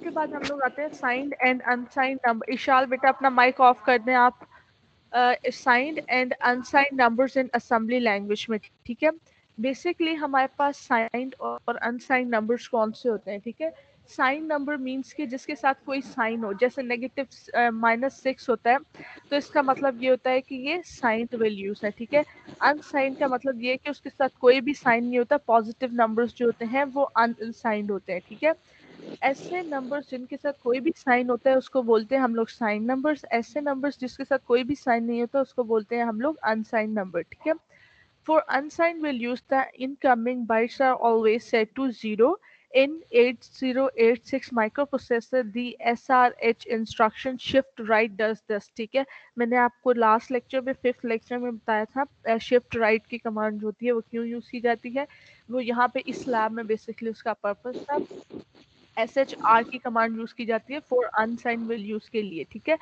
उसके बाद हम लोग आते हैं signed and unsigned number. Ishal बेटा अपना माइक ऑफ कर दें आप। Signed and unsigned numbers in assembly language में, ठीक है। बेसिकली हमारे पास साइंड और अनसाइंड नंबर्स कौन से होते हैं, ठीक है। साइन नंबर मीन्स कि जिसके साथ कोई साइन हो, जैसे नेगेटिव -6 होता है, तो इसका मतलब ये होता है कि ये साइंड वैल्यूज है, ठीक है। अनसाइंड का मतलब ये है कि उसके साथ कोई भी साइन नहीं होता। पॉजिटिव नंबर्स जो होते हैं वो अनसाइंड होते हैं, ठीक है। ऐसे नंबर्स जिनके साथ कोई भी साइन होता है उसको बोलते हैं हम लोग साइन नंबर्स। ऐसे नंबर्स जिसके साथ कोई भी साइन नहीं होता उसको बोलते हैं हम लोग अनसाइन नंबर, ठीक है। For unsigned values, the incoming bytes are always set to 0. In 8086 microprocessor, the SRH instruction shift right does this, ठीक है। मैंने आपको लास्ट लेक्चर में, 5th लेक्चर में बताया था शिफ्ट राइट की कमांड जो होती है वो क्यों यूज की जाती है। वो यहाँ पे इस लैब में बेसिकली उसका पर्पस था। SHR की कमांड यूज की जाती है फॉर अनसाइंड वैल्यूज के लिए, ठीक है।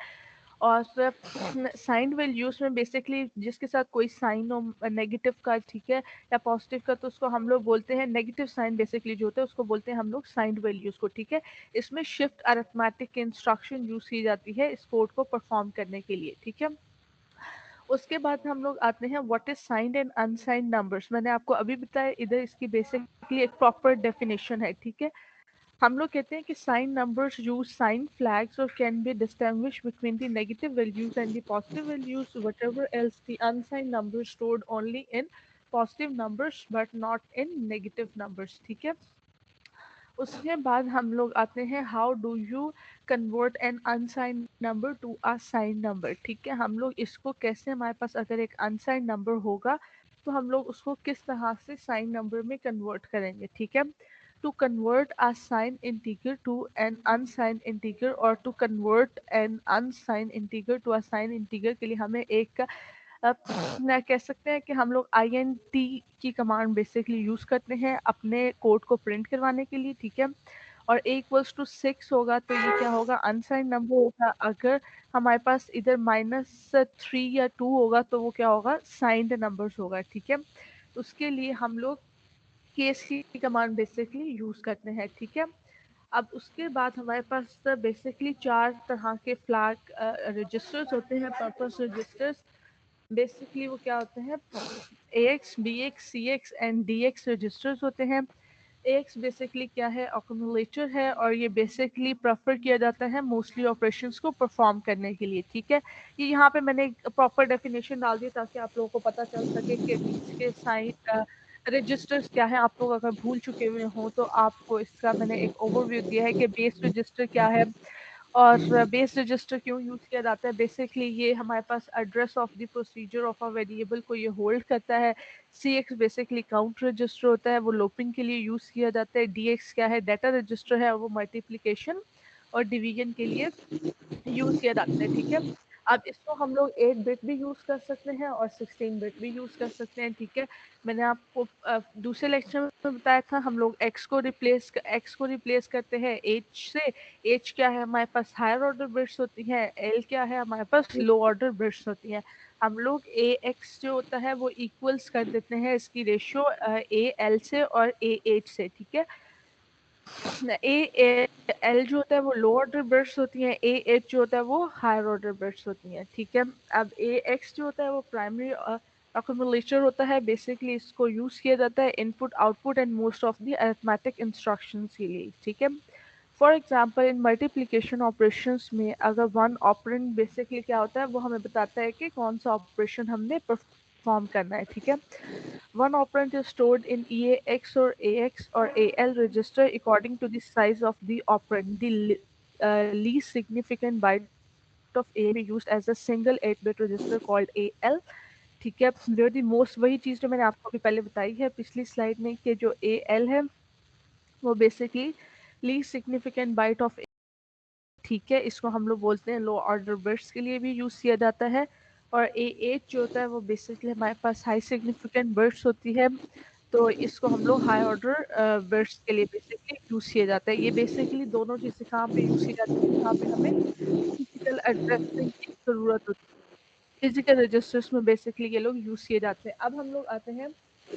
और साइंड वैल्यूज में बेसिकली जिसके साथ कोई साइन हो नेगेटिव का, ठीक है, या पॉजिटिव का, तो उसको हम लोग बोलते हैं नेगेटिव साइन। बेसिकली जो होता है उसको बोलते हैं हम लोग साइंड वैल्यूज को, ठीक है। इसमें शिफ्ट अरिथमेटिक इंस्ट्रक्शन यूज की जाती है इस कोड को परफॉर्म करने के लिए, ठीक है। उसके बाद हम लोग आते हैं what is signed and unsigned numbers. मैंने आपको अभी बताया, इधर इसकी बेसिकली एक प्रॉपर डेफिनेशन है, ठीक है। हम लोग कहते हैं कि sign numbers use sign flags और can be distinguish between the negative values and the positive values, whatever else the unsigned numbers stored only in positive numbers but not in negative numbers, ठीक है। उसके बाद हम लोग आते हैं how do you convert an unsigned number to a sign number, ठीक है। हम लोग इसको कैसे, हमारे पास अगर एक अनसाइंड नंबर होगा तो हम लोग उसको किस तरह से साइन नंबर में कन्वर्ट करेंगे, ठीक है। To convert a signed integer to an unsigned integer or to convert an unsigned integer to a signed integer के लिए हमें एक ना कह सकते हैं कि हम लोग int की कमांड बेसिकली यूज करते हैं अपने कोड को प्रिंट करवाने के लिए, ठीक है। और a = 6 होगा तो ये क्या होगा, अनसाइंड नंबर होगा। अगर हमारे पास इधर -3 या 2 होगा तो वो क्या होगा, साइंड नंबर्स होगा, ठीक है। उसके लिए हम लोग केस की कमांड बेसिकली यूज करते हैं, ठीक है। अब उसके बाद हमारे पास बेसिकली 4 तरह के फ्लैग रजिस्टर्स होते हैं, पर्पस रजिस्टर्स। बेसिकली वो क्या होते हैं, AX, BX, CX and DX registers होते हैं। AX बेसिकली क्या है, अक्यूमुलेटर है, और ये बेसिकली प्रेफर किया जाता है मोस्टली ऑपरेशंस को परफॉर्म करने के लिए, ठीक है। ये यहाँ पे मैंने एक प्रॉपर डेफिनेशन डाल दी ताकि आप लोगों को पता चल सके कि इसके साइन रजिस्टर्स क्या है। आप लोग अगर भूल चुके हुए हों तो आपको इसका मैंने एक ओवरव्यू दिया है कि बेस रजिस्टर क्या है और बेस रजिस्टर क्यों यूज किया जाता है। बेसिकली ये हमारे पास address of the procedure of a variable को ये होल्ड करता है। CX बेसिकली काउंट रजिस्टर होता है, वो लोपिंग के लिए यूज किया जाता है। DX क्या है, डाटा रजिस्टर है, वो मल्टीप्लिकेशन और डिवीजन के लिए यूज किया जाता है, ठीक है। अब इसको हम लोग 8 बिट भी यूज कर सकते हैं और 16 बिट भी यूज कर सकते हैं, ठीक है। मैंने आपको दूसरे लेक्चर में बताया था हम लोग एक्स को रिप्लेस करते हैं एच से। एच क्या है, हमारे पास हायर ऑर्डर बिट्स होती हैं। एल क्या है, हमारे पास लो ऑर्डर बिट्स होती हैं। हम लोग ए एक्स जो होता है वो इक्वल्स कर देते हैं इसकी रेशियो ए एल से और ए एच से, ठीक है। ए एल जो होता है वो लो ऑर्डर बिट्स होती हैं, ए एच जो होता है वो हायर ऑर्डर बिट्स होती हैं, ठीक है। अब ए एक्स जो होता है वो प्राइमरी अक्यूमुलेटर होता है। बेसिकली इसको यूज किया जाता है input output and most of the arithmetic instructions के लिए, ठीक है। For example in multiplication operations में अगर वन ऑपरेंड बेसिकली क्या होता है वो हमें बताता है कि कौन सा ऑपरेशन हमने परफॉर्म करना है, ठीक है। One operand is stored in EAX or AX or AL register according to the size of the operand. The least significant byte of A may be used as a single 8-bit register called AL. ठीक है, where the most वही चीज़ जो मैंने आपको अभी पहले बताई है पिछली स्लाइड में कि जो AL है वो basically least significant byte of, ठीक है। इसको हम लोग बोलते हैं लो ऑर्डर बिट्स के लिए भी यूज़ किया जाता है। और ए एच जो होता है वो बेसिकली हमारे पास हाई सिग्निफिकेंट बिट्स होती है, तो इसको हम लोग हाई ऑर्डर बिट्स के लिए बेसिकली यूज़ किया जाता है। ये बेसिकली दोनों चीज़ें कहाँ पे यूज़ की जाती है, जहाँ पे हमें फिजिकल एड्रेसिंग की ज़रूरत होती है। फिजिकल रजिस्टर्स में बेसिकली ये लोग यूज़ किए जाते हैं। अब हम लोग आते हैं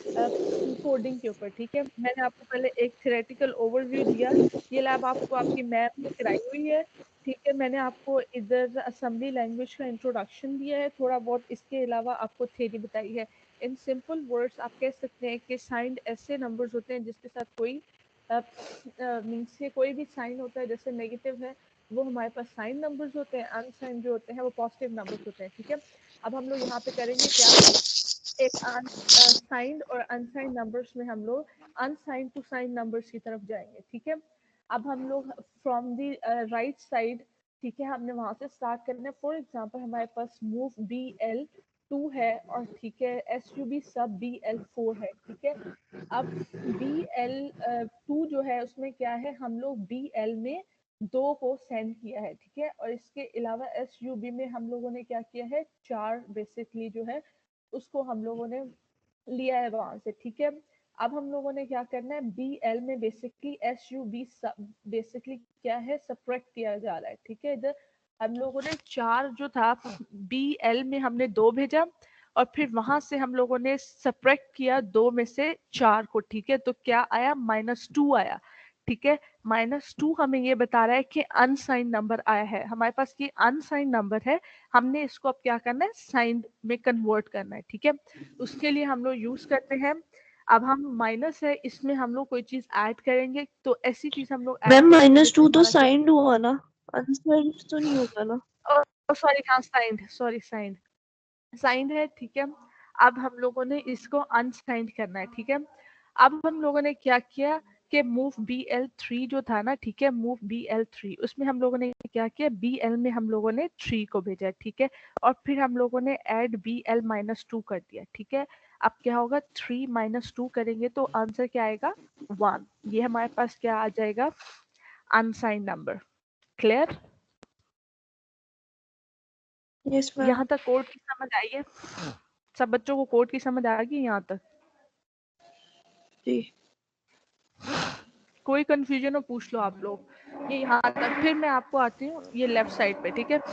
कोडिंग के ऊपर, ठीक है। मैंने आपको पहले एक थ्योरेटिकल ओवरव्यू दिया, ये लैब आपको आपकी मैम ने कराई हुई है, ठीक है। मैंने आपको इधर असेंबली लैंग्वेज का इंट्रोडक्शन दिया है थोड़ा बहुत, इसके अलावा आपको थ्योरी बताई है। इन सिंपल वर्ड्स आप कह सकते हैं कि साइंड ऐसे नंबर्स होते हैं जिसके साथ कोई मीन्स के कोई भी साइन होता है, जैसे नेगेटिव है वो हमारे पास साइन नंबर्स होते हैं, अनसाइन जो होते हैं वो पॉजिटिव नंबर्स होते हैं, ठीक है। अब हम लोग यहाँ पे करेंगे क्या, एक साइंड और अनसाइंड नंबर्स में हम लोग अनसाइंड टू साइन नंबर्स की तरफ जाएंगे, ठीक है। अब हम लोग फ्रॉम द राइट साइड, ठीक है, हमने वहां से स्टार्ट करना है। फॉर एग्जांपल हमारे पास मूव BL2 है और ठीक है SUB सब BL4 है, ठीक है। अब BL2 जो है उसमें क्या है, हम लोग BL में 2 को सेंड किया है, ठीक है। और इसके अलावा SUB में हम लोगों ने क्या किया है, 4 बेसिकली जो है उसको हम लोगों ने लिया है वहां से, ठीक है। अब हम लोगों ने क्या करना है, BL में बेसिकली SUB बेसिकली क्या है, सब्ट्रैक्ट किया जा रहा है, ठीक है। इधर हम लोगों ने 4 जो था BL में हमने 2 भेजा और फिर वहां से हम लोगों ने सब्ट्रैक्ट किया 2 में से 4 को, ठीक है। तो क्या आया, -2 आया, ठीक है। -2 हमें ये बता रहा है कि अनसाइन नंबर आया है, हमारे पास ये अनसाइन नंबर है, हमने इसको अब क्या करना है, साइन में कन्वर्ट करना है, ठीक है। उसके लिए हम लोग यूज करते हैं, अब हम माइनस है इसमें हम लोग कोई चीज ऐड करेंगे, तो ऐसी चीज हम लोग ऐड मैम करेंगे जैसे -2 तो हमारा क्या, साइंड हुआ ना, अनसाइंड तो नहीं होगा ना? सॉरी हाँ साइंड, सॉरी साइंड, साइंड है, ठीक है। अब हम लोगों ने इसको अनसाइंड करना है, ठीक है। अब हम लोगों ने क्या किया कि मूव BL3 जो था ना, ठीक है, मूव BL3 उसमें हम लोगों ने क्या किया, BL में हम लोगों ने 3 को भेजा, ठीक है। और फिर हम लोगों ने ऐड BL-2 कर दिया, ठीक है। अब क्या होगा, 3 - 2 करेंगे तो आंसर क्या आएगा, 1। ये हमारे पास क्या आ जाएगा, unsigned number. Clear, yes ma'am. यहाँ तक कोड की समझ आई है, सब बच्चों को कोड की समझ आ गई यहाँ तक? जी। कोई कंफ्यूजन हो पूछ लो आप लोग, ये यहाँ तक। फिर मैं आपको आती हूँ ये लेफ्ट साइड पे, ठीक है। आप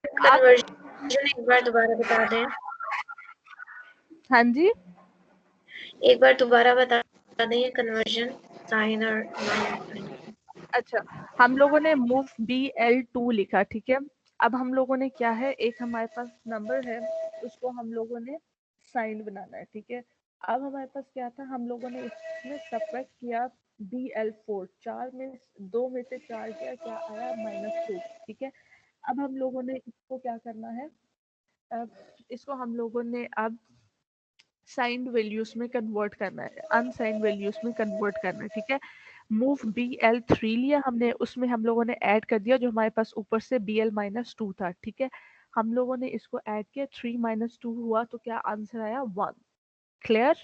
कन्वर्जन एक बार दोबारा बता दें। हाँ जी, एक बार दोबारा बता दें ये कन्वर्जन, साइन और नॉन साइन। अच्छा, हम लोगों ने मूव BL2 लिखा, ठीक है। अब हम लोगों ने क्या है, एक हमारे पास नंबर है उसको हम लोगों ने साइन बनाना है, ठीक है। अब हमारे पास क्या था, हम लोगों ने इसमें सब्ट्रैक्ट किया BL4, 4 में 2 में से 4 किया, क्या आया, -2, ठीक है। अब हम लोगों ने इसको क्या करना है, अब इसको हम लोगों ने अब साइंड वैल्यूज में कन्वर्ट करना है, अनसाइंड वैल्यूज में कन्वर्ट करना है, ठीक है। मूव BL3 लिया हमने, उसमें हम लोगों ने ऐड कर दिया जो हमारे पास ऊपर से BL-2 था, ठीक है। हम लोगों ने इसको ऐड किया, 3 - 2 हुआ तो क्या आंसर आया, 1। क्लियर,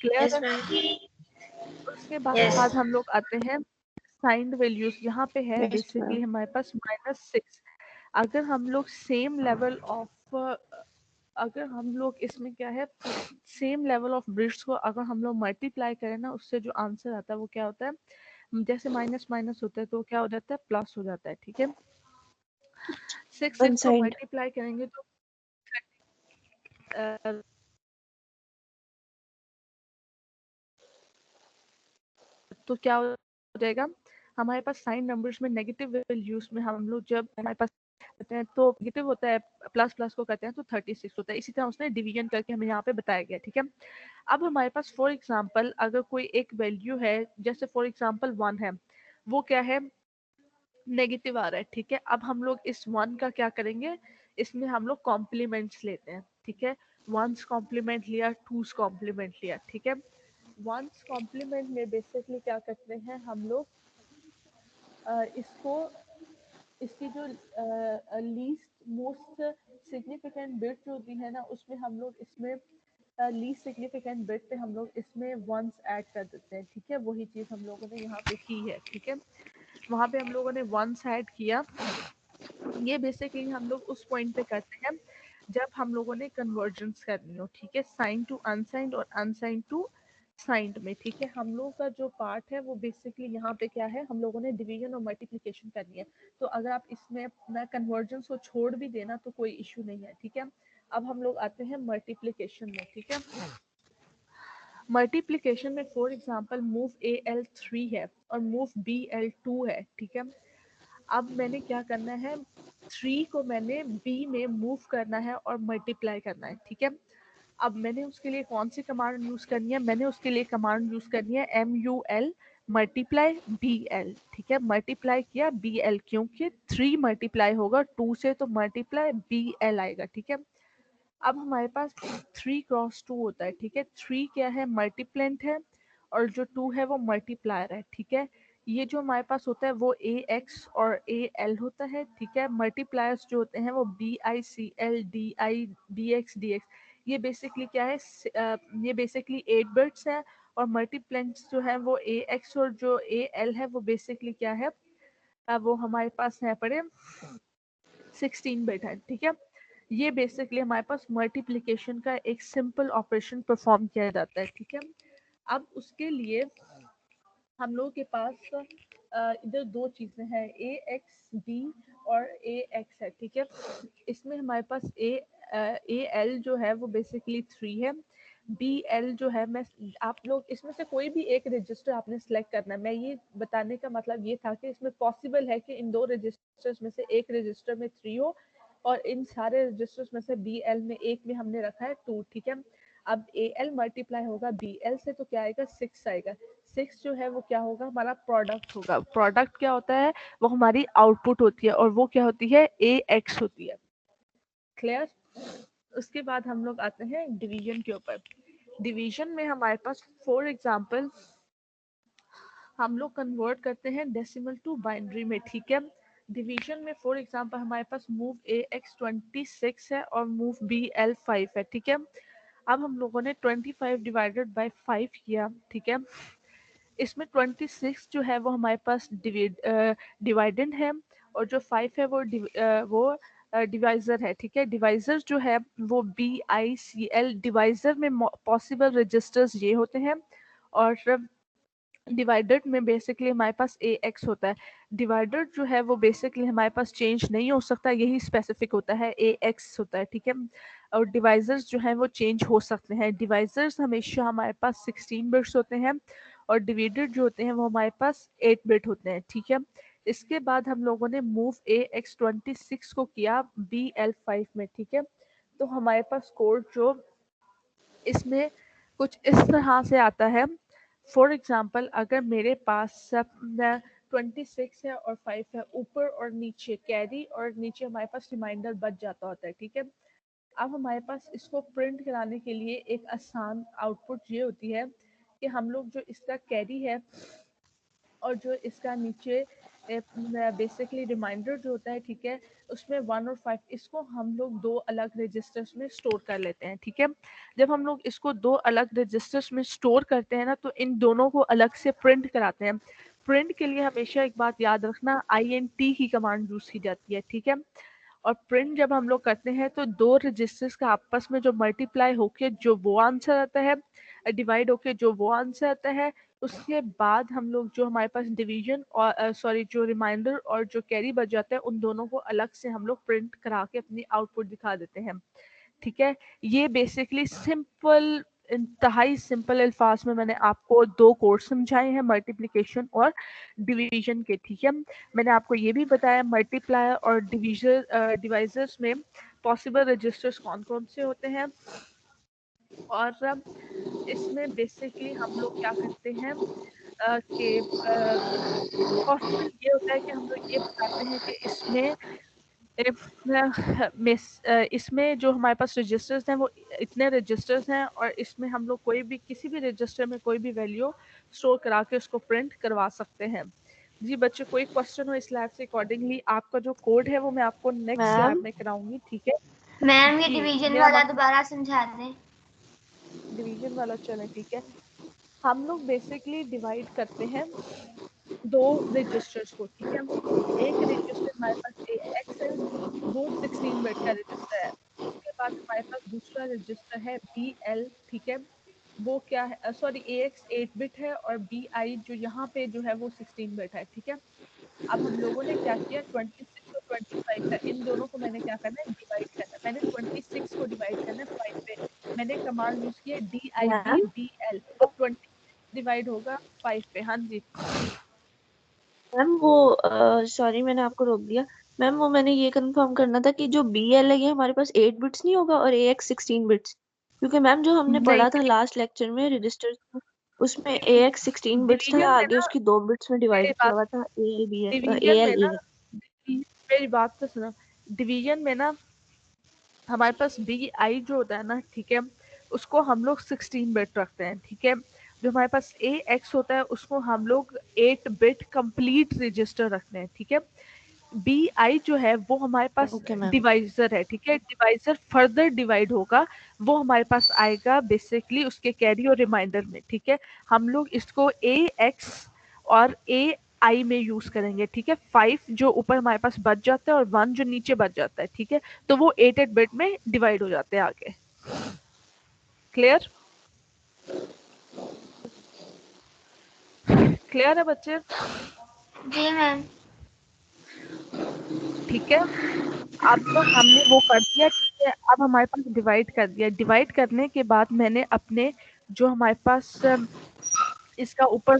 क्लियर यस है। मैम। उसके बाद यस। हम लोग आते हैं साइंड वैल्यूज, यहाँ पे है यस बेसिकली मैम। हमारे पास -6। अगर हम लोग सेम लेवल ऑफ, अगर हम लोग इसमें क्या है, सेम लेवल ऑफ ब्रिड्स को अगर हम लोग मल्टीप्लाई करें ना, उससे जो आंसर आता है वो क्या होता है, जैसे माइनस माइनस होता है तो क्या हो जाता है, प्लस हो जाता है, ठीक है। 6 को अनसाइंड। मल्टीप्लाई करेंगे तो तो क्या हो जाएगा, हमारे पास साइन नंबर्स में नेगेटिव वैल्यूज में हम लोग जब हमारे पास करते हैं तो नेगेटिव होता है, प्लस प्लस को करते हैं तो 36 होता है। इसी तरह उसने डिवीजन करके हमें यहाँ पे बताया गया, ठीक है। अब हमारे पास फॉर एग्जांपल अगर कोई एक वैल्यू है, जैसे फॉर एग्जांपल 1 है, वो क्या है, नेगेटिव आ रहा है, ठीक है। अब हम लोग इस 1 का क्या करेंगे, इसमें हम लोग कॉम्प्लीमेंट्स लेते हैं, ठीक है। 1's कॉम्प्लीमेंट लिया, 2's कॉम्प्लीमेंट लिया, ठीक है। 1's कॉम्प्लीमेंट में बेसिकली क्या करते हैं हम लोग, इसको इसकी जो लीस्ट मोस्ट सिग्निफिकेंट बिट जो होती है ना, उसमें हम लोग इसमें लीस्ट सिग्निफिकेंट बिट पे हम लोग इसमें वंस ऐड कर देते हैं, ठीक है। वही चीज़ हम लोगों ने यहाँ पे की है, ठीक है। वहाँ पे हम लोगों ने वंस ऐड किया, ये बेसिकली हम लोग उस पॉइंट पे करते हैं जब हम लोगों ने कन्वर्जेंस करनी हो, ठीक है, साइन टू अनसाइंड और अनसाइंड टू साइंड में, ठीक है। हम लोगों का जो पार्ट है वो बेसिकली यहाँ पे क्या है, हम लोगों ने डिवीजन और मल्टीप्लिकेशन करनी है। तो अगर आप इसमें अपना कन्वर्जन को छोड़ भी देना तो कोई इशू नहीं है, ठीक है। अब हम लोग आते हैं मल्टीप्लिकेशन में, ठीक है। मल्टीप्लिकेशन में फॉर एग्जांपल मूव AL3 है और मूव BL2 है, ठीक है। अब मैंने क्या करना है, 3 को मैंने B में मूव करना है और मल्टीप्लाई करना है, ठीक है। अब मैंने उसके लिए कौन सी कमांड यूज करनी है, मैंने उसके लिए कमांड यूज करनी है MUL मल्टीप्लाई BL, ठीक है। मल्टीप्लाई किया BL, क्योंकि 3 मल्टीप्लाई होगा 2 से तो मल्टीप्लाई BL आएगा, ठीक है। अब हमारे पास 3 क्रॉस 2 होता है, ठीक है। 3 क्या है, मल्टीप्लेंट है और जो 2 है वो मल्टीप्लायर है, ठीक है। ये जो हमारे पास होता है वो AX और AL होता है, ठीक है। मल्टीप्लायर्स जो होते हैं वो BICL DI BX DX, ये बेसिकली क्या है, ये बेसिकली 8 बिट्स है। और मल्टीप्लेंट्स जो है वो AX और जो AL है वो बेसिकली क्या है, वो हमारे पास यहाँ पर 16 बिट है, ठीक है। ये बेसिकली हमारे पास मल्टीप्लिकेशन का एक सिंपल ऑपरेशन परफॉर्म किया जाता है, ठीक है। अब उसके लिए हम लोगों के पास इधर दो चीजें हैं, AXB और AX है, ठीक है। इसमें हमारे पास AL जो है वो बेसिकली 3 है। BL जो है, मैं आप लोग इसमें से कोई भी एक रजिस्टर आपने सेलेक्ट करना है। मैं ये बताने का मतलब ये था कि इसमें पॉसिबल है कि इन दो रजिस्टर्स में से एक रजिस्टर में 3 हो और इन सारे रजिस्टर्स में से BL में एक में हमने रखा है 2, ठीक है। अब AL मल्टीप्लाई होगा BL से तो क्या आएगा, 6 आएगा। 6 जो है वो क्या होगा, हमारा प्रोडक्ट होगा। प्रोडक्ट क्या होता है, वो हमारी आउटपुट होती है और वो क्या होती है, AX होती है। क्लियर। उसके बाद हम लोग आते हैं डिवीजन के ऊपर। डिवीजन में हमारे पास फॉर एग्जांपल हम लोग कन्वर्ट करते हैं डेसिमल टू बाइनरी में, ठीक है। डिवीजन में फॉर एग्जांपल हमारे पास मूव AX 26 है और मूव BL 5 है, ठीक है। अब हम लोगों ने 25 डिवाइडेड बाय 5 किया, ठीक है। इसमें 26 जो है वो हमारे पास डिवाइडेंड है और जो 5 है वो डिवाइजर है, ठीक है। डिवाइजर जो है वो BICL, डिवाइजर में पॉसिबल रजिस्टर्स ये होते हैं और डिवाइडेड में बेसिकली हमारे पास AX होता है। डिवाइडर जो है वो बेसिकली हमारे पास चेंज नहीं हो सकता, यही स्पेसिफिक होता है, AX होता है, ठीक है। और डिवाइजर्स जो हैं वो चेंज हो सकते हैं। डिवाइजर्स हमेशा हमारे पास 16 बिट्स होते हैं और डिवाइडर जो होते हैं वो हमारे पास 8 बिट होते हैं, ठीक है। इसके बाद हम लोगों ने मूव AX 26 को किया BL 5 में, ठीक है। तो हमारे पास कोड जो इसमें कुछ इस तरह से आता है। फॉर एग्जाम्पल अगर मेरे पास 26 है और 5 है, ऊपर और नीचे कैरी और नीचे हमारे पास रिमाइंडर बच जाता होता है, ठीक है। अब हमारे पास इसको प्रिंट कराने के लिए एक आसान आउटपुट ये होती है कि हम लोग जो इसका कैरी है और जो इसका नीचे बेसिकली रिमाइंडर जो होता है, ठीक है, उसमें 1 और 5 इसको हम लोग दो अलग रजिस्टर्स में स्टोर कर लेते हैं, ठीक है। जब हम लोग इसको दो अलग रजिस्टर्स में स्टोर करते हैं ना तो इन दोनों को अलग से प्रिंट कराते हैं। प्रिंट के लिए हमेशा एक बात याद रखना, INT की कमांड यूज की जाती है, ठीक है। और प्रिंट जब हम लोग करते हैं तो दो रजिस्टर्स का आपस में जो मल्टीप्लाई होके जो वो आंसर आता है, डिवाइड होके जो वो आंसर आता है, उसके बाद हम लोग जो हमारे पास डिवीजन और सॉरी जो रिमाइंडर और जो कैरी बच जाता है उन दोनों को अलग से हम लोग प्रिंट करा के अपनी आउटपुट दिखा देते हैं, ठीक है। ये बेसिकली सिंपल, इंतहाई सिंपल अल्फाज में मैंने आपको दो कोड समझाए हैं, मल्टीप्लिकेशन और डिवीजन के, ठीक है। मैंने आपको ये भी बताया मल्टीप्लायर और डिवाइजर्स में पॉसिबल रजिस्टर्स कौन कौन से होते हैं। और इसमें बेसिकली हम लोग क्या करते हैं कि पॉसिबल ये होता है कि हम लोग ये बताते हैं कि इसमें इसमें जो हमारे पास रजिस्टर्स हैं वो इतने रजिस्टर्स हैं और इसमें हम लोग कोई भी किसी भी रजिस्टर में कोई भी वैल्यू स्टोर करा के उसको प्रिंट करवा सकते हैं। जी बच्चे, कोई क्वेश्चन हो इस लैब से अकॉर्डिंगली आपका जो कोड है वो मैं आपको नेक्स्ट मैम लैब में कराऊंगी, ठीक है। मैम ये जी डिवीजन मेरा वाला मतलब दोबारा समझा दें। डिवीजन वाला चले, ठीक है। हम लोग बेसिकली डिवाइड करते हैं दो रजिस्टर्स को, ठीक है। एक रजिस्टर हमारे पास AX है, वो 16 बिट का रजिस्टर है। उसके बाद हमारे पास दूसरा रजिस्टर है BL, ठीक है। वो क्या है, सॉरी AX 8 बिट है और BI जो यहाँ पे जो है वो 16 बिट है, ठीक है। अब हम लोगों ने क्या किया, 26 और 25 है, इन दोनों को मैंने क्या करना है, डिवाइड करना है। मैंने 26 को डिवाइड करना है 5 पे, मैंने कमांड यूज किया मैम DIVDL। 26 डिवाइड होगा 5 पे। हाँ जी, मैम वो सॉरी मैंने आपको रोक दिया। मैम वो मैंने ये कंफर्म करना था कि जो BL है ये हमारे पास 8 बिट्स नहीं होगा और AX 16 बिट्स, क्योंकि मैम जो हमने नहीं पढ़ा था लास्ट लेक्चर में रजिस्टर उसमें AX 16 बिट्स था, डिवीजन में आगे ना, उसकी 2 बिट्स में मेरी डिवाइड किया बात, हुआ था डिवीजन में ना, AL। मेरी बात तो सुनो, डिवीजन में ना हमारे पास BI जो होता है ना, ठीक है, उसको हम लोग 16 बिट रखते हैं, ठीक है। जो हमारे पास AX होता है उसको हम लोग 8 बिट कंप्लीट रजिस्टर रखते हैं, ठीक है। BI जो है वो हमारे पास ओके मैम। डिवाइजर है, ठीक है। डिवाइजर फर्दर डिवाइड होगा, वो हमारे पास आएगा बेसिकली उसके कैरी और रिमाइंडर में, ठीक है। हम लोग इसको AX और AI में यूज करेंगे, ठीक है। 5 जो ऊपर हमारे पास बच जाता है और 1 जो नीचे बच जाता है, ठीक है। तो वो 8 बिट में डिवाइड हो जाते हैं आगे। क्लियर? क्लियर है बच्चे? जी मैम। ठीक है। अब हमने वो कर दिया, ठीक है। अब हमारे पास डिवाइड कर दिया, डिवाइड करने के बाद मैंने अपने जो हमारे पास इसका ऊपर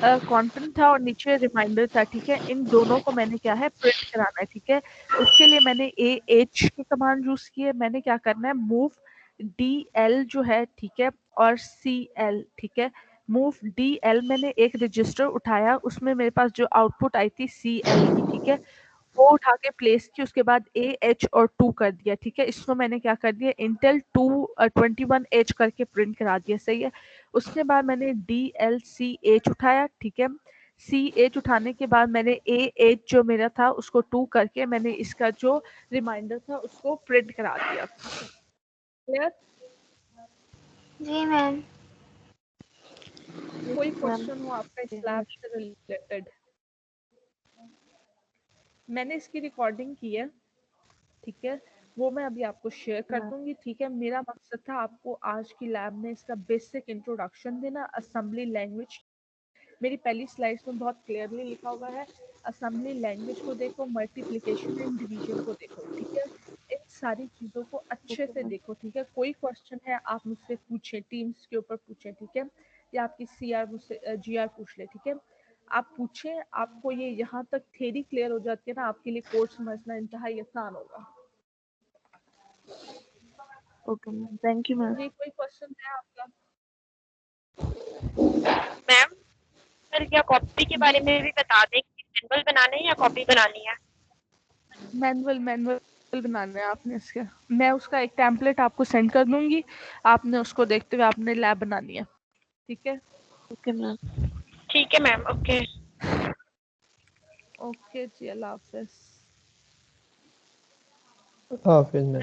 कंटेंट था और नीचे रिमाइंडर था, ठीक है। इन दोनों को मैंने क्या है, प्रिंट कराना है, ठीक है। उसके लिए मैंने AH की कमांड यूज की है। मैंने क्या करना है, मूव DL जो है, ठीक है, और CL, ठीक है। मूव DL मैंने एक रजिस्टर उठाया, उसमें मेरे पास जो आउटपुट आई थी CL की, ठीक है, वो उठा के प्लेस की, उसके बाद AH और 2 कर दिया, ठीक है। इसको मैंने क्या कर दिया, इंटेल 21H करके प्रिंट करा दिया, सही है। उसके बाद मैंने DLCH उठाया, ठीक है। CH उठाने के बाद मैंने AH जो मेरा था उसको 2 करके मैंने इसका जो रिमाइंडर था उसको प्रिंट करा दिया। क्लियर? जी मैम। कोई मैम क्वेश्चन हो आपका इस लैब से रिलेटेड? मैंने इसकी रिकॉर्डिंग की है, ठीक है। वो मैं अभी आपको शेयर कर मैम दूंगी, ठीक है। मेरा मकसद था आपको आज की लैब में इसका बेसिक इंट्रोडक्शन देना, असेंबली लैंग्वेज। मेरी पहली स्लाइड्स में बहुत क्लियरली लिखा हुआ है, असेंबली लैंग्वेज को देखो, मल्टीप्लिकेशन एंड डिवीजन को देखो, ठीक है। इन सारी चीज़ों को अच्छे ओके से मैम। देखो, ठीक है। कोई क्वेश्चन है आप मुझसे पूछें, टीम्स के ऊपर पूछें, ठीक है, या आपकी CR मुझसे GR पूछ ले, ठीक है। आप पूछें, आपको ये यहाँ तक थ्योरी क्लियर हो जाती है ना, आपके लिए कोर्स समझना इंतहाई आसान होगा। Okay ma'am, thank you ma'am. जी, कोई क्वेश्चन है आपका? मैम सर क्या कॉपी के बारे जी, में भी बता दें कि मैनुअल बनाना है या कॉपी बनानी है? मैनुअल बनाना है आपने इसके। मैं उसका एक टेम्पलेट आपको सेंड कर दूंगी, आपने उसको देखते हुए आपने लैब बनानी है, ठीक है। Okay ma'am. ठीक है मैम, ओके। ओके जी, अल्लाह हाफिज। हाफिज मैम।